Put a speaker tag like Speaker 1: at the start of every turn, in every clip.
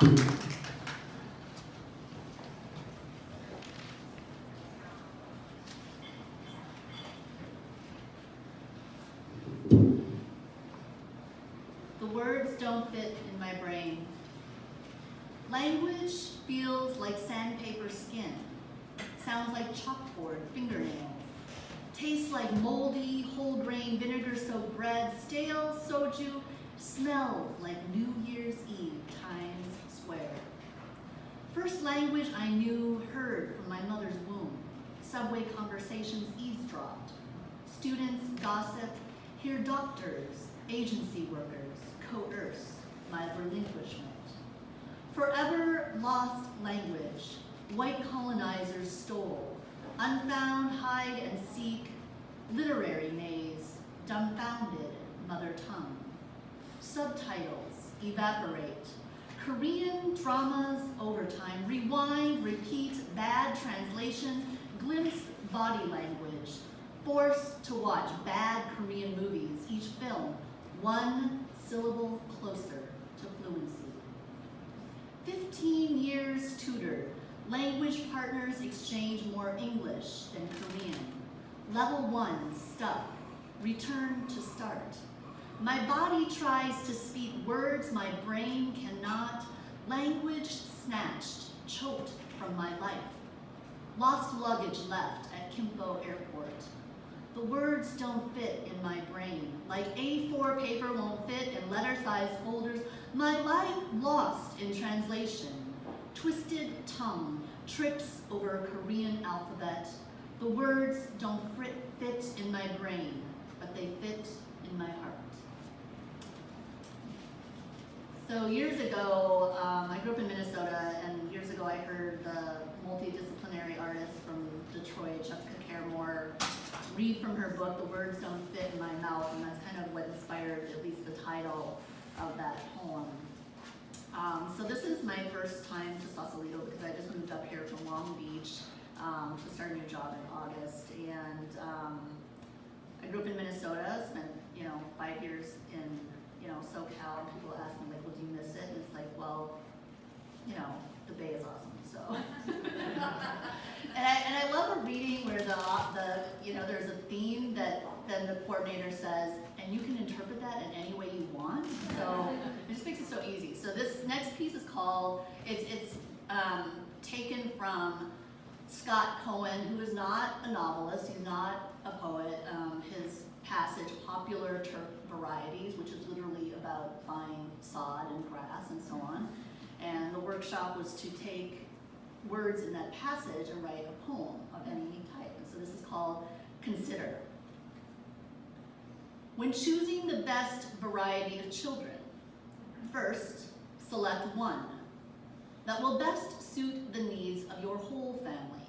Speaker 1: The words don't fit in my brain. Language feels like sandpaper skin. Sounds like chalkboard fingernails. Tastes like moldy, whole grain, vinegar-soaked bread, stale soju, smells like New Year's Eve, Times Square. First language I knew, heard from my mother's womb. Subway conversations eavesdropped. Students gossip, hear doctors, agency workers coerce my relinquishment. Forever lost language, white colonizers stole. Unfound hide and seek, literary maze, dumbfounded mother tongue. Subtitles evaporate. Korean dramas overtime, rewind, repeat, bad translation, glimpse body language. Forced to watch bad Korean movies, each film one syllable closer to fluency. 15 years tutored, language partners exchange more English than Korean. Level 1 stuck, return to start. My body tries to speak words my brain cannot. Language snatched, choked from my life. Lost luggage left at Kimpo Airport. The words don't fit in my brain. Like A4 paper won't fit in letter-sized folders. My life lost in translation. Twisted tongue trips over a Korean alphabet. The words don't fit in my brain, but they fit in my heart. So years ago, I grew up in Minnesota, and years ago I heard the multidisciplinary artist from Detroit, Jessica Caremore, read from her book, The Words Don't Fit in My Mouth, and that's kind of what inspired at least the title of that poem. So this is my first time to Sausalito because I just moved up here from Long Beach to start a new job in August, and I grew up in Minnesota, spent 5 years in SoCal, and people ask me like, well, do you miss it? And it's like, well, the Bay is awesome, so. and I love a reading where there's a theme that then the coordinator says, and you can interpret that in any way you want. So it just makes it so easy. So this next piece is called, it's taken from Scott Cohen, who is not a novelist, he's not a poet. His passage, Popular Turf Varieties, which is literally about buying sod and grass and so on. And the workshop was to take words in that passage and write a poem of any type. And so this is called Consider. When choosing the best variety of children, first, select one that will best suit the needs of your whole family,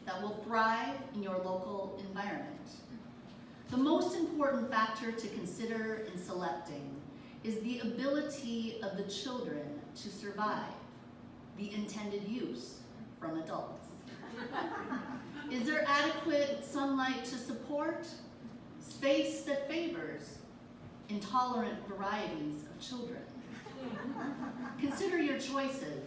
Speaker 1: that will thrive in your local environment. The most important factor to consider in selecting is the ability of the children to survive, the intended use from adults. Is there adequate sunlight to support? Space that favors intolerant varieties of children. Consider your choices,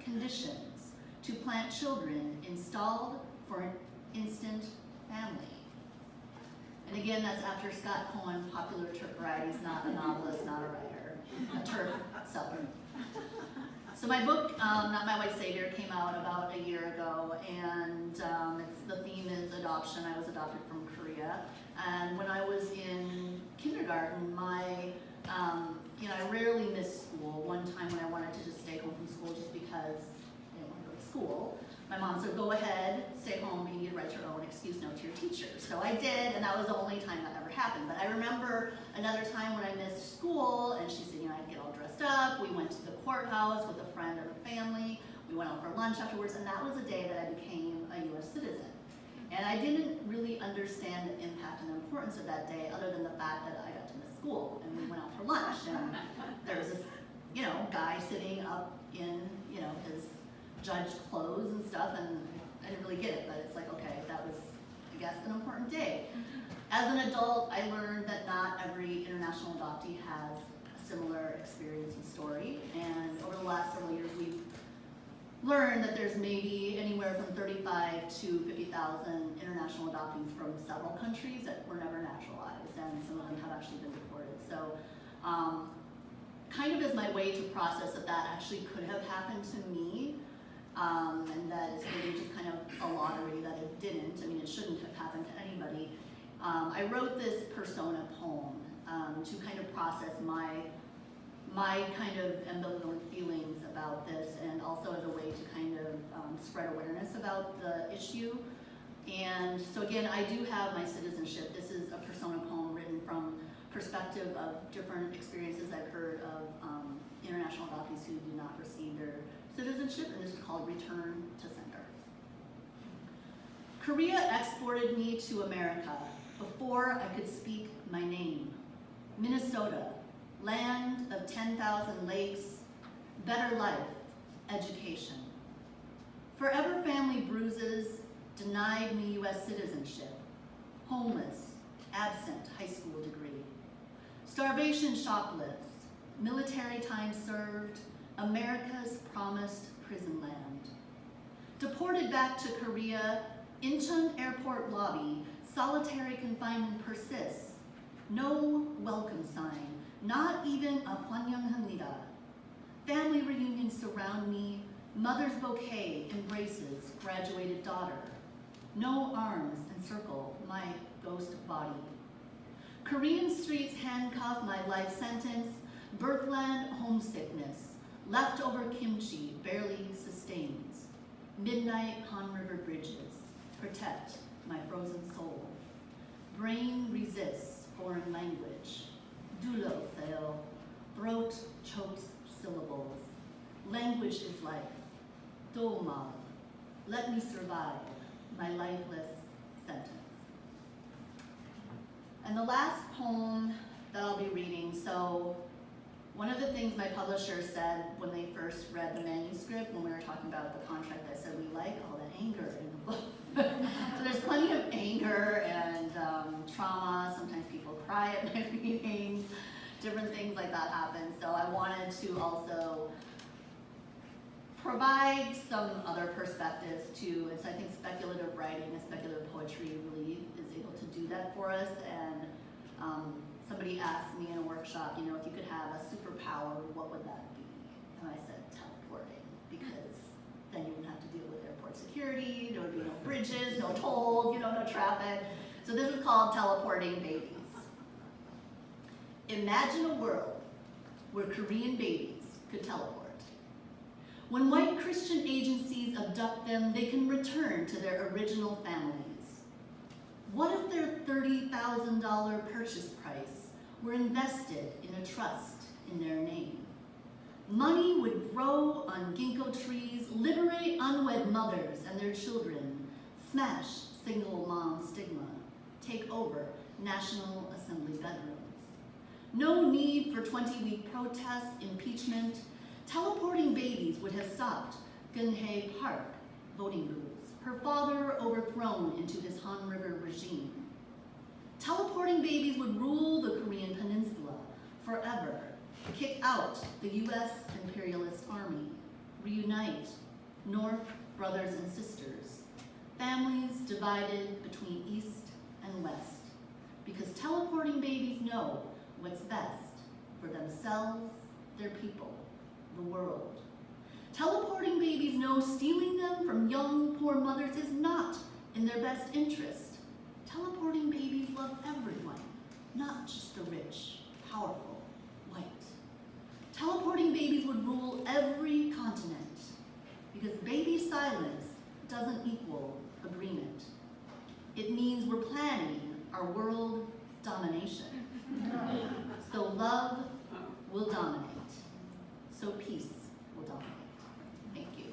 Speaker 1: conditions, to plant children installed for an instant family. And again, that's after Scott Cohen, Popular Turf Varieties, not a novelist, not a writer, a turf seller. So my book, Not My White Savior, came out about a year ago, and the theme is adoption. I was adopted from Korea, and when I was in kindergarten, I rarely missed school. One time when I wanted to just stay home from school just because I didn't want to go to school, my mom said, go ahead, stay home, you need to write your own excuse note to your teacher. So I did, and that was the only time that ever happened. But I remember another time when I missed school, and she said, I'd get all dressed up. We went to the courthouse with a friend of the family. We went out for lunch afterwards, and that was the day that I became a U.S. citizen. And I didn't really understand the impact and the importance of that day, other than the fact that I got to miss school, and we went out for lunch, and there was this, guy sitting up in, his judge clothes and stuff, and I didn't really get it, but it's like, okay, that was, I guess, an important day. As an adult, I learned that not every international adoptee has a similar experience and story, and over the last several years, we've learned that there's maybe anywhere from 35 to 50,000 international adoptees from several countries that were never naturalized, and some of them have actually been deported. So kind of as my way to process that that actually could have happened to me, and that it's really just kind of a lottery that it didn't. I mean, it shouldn't have happened to anybody. I wrote this persona poem to kind of process my kind of ambivalent feelings about this, and also as a way to kind of spread awareness about the issue. And so again, I do have my citizenship. This is a persona poem written from perspective of different experiences I've heard of international adoptees who do not receive their citizenship, and this is called Return to Sender. Korea exported me to America before I could speak my name. Minnesota, land of 10,000 lakes, better life, education. Forever family bruises denied me U.S. citizenship. Homeless, absent high school degree. Starvation shoplifts, military time served, America's promised prison land. Deported back to Korea, Incheon airport lobby, solitary confinement persists. No welcome sign, not even a 환영합니다. Family reunions surround me, mother's bouquet embraces graduated daughter. No arms encircle my ghost body. Korean streets handcuff my life sentence, birthland homesickness, leftover kimchi barely sustains. Midnight Han River bridges protect my frozen soul. Brain resists foreign language. Dulo fail, throat chokes syllables. Language is life. Domal, let me survive my lifeless sentence. And the last poem that I'll be reading, so one of the things my publisher said when they first read the manuscript, when we were talking about the contract, I said, we like all the anger in the book. So there's plenty of anger and trauma. Sometimes people cry at my readings. Different things like that happen. So I wanted to also provide some other perspectives too. And so I think speculative writing and speculative poetry really is able to do that for us. And somebody asked me in a workshop, you know, if you could have a superpower, what would that be? And I said teleporting, because then you wouldn't have to deal with airport security, there would be no bridges, no tolls, you know, no traffic. So this is called Teleporting Babies. Imagine a world where Korean babies could teleport. When white Christian agencies abduct them, they can return to their original families. What if their $30,000 purchase price were invested in a trust in their name? Money would grow on ginkgo trees, liberate unwed mothers and their children, smash single mom stigma, take over National Assembly bedrooms. No need for 20-week protests, impeachment. Teleporting babies would have stopped Gunhae Park voting booths, her father overthrown into his Han River regime. Teleporting babies would rule the Korean peninsula forever, kick out the US imperialist army, reunite North brothers and sisters, families divided between East and West, because teleporting babies know what's best for themselves, their people, the world. Teleporting babies know stealing them from young, poor mothers is not in their best interest. Teleporting babies love everyone, not just the rich, powerful, white. Teleporting babies would rule every continent, because baby silence doesn't equal agreement. It means we're planning our world domination. So love will dominate. So peace will dominate. Thank you.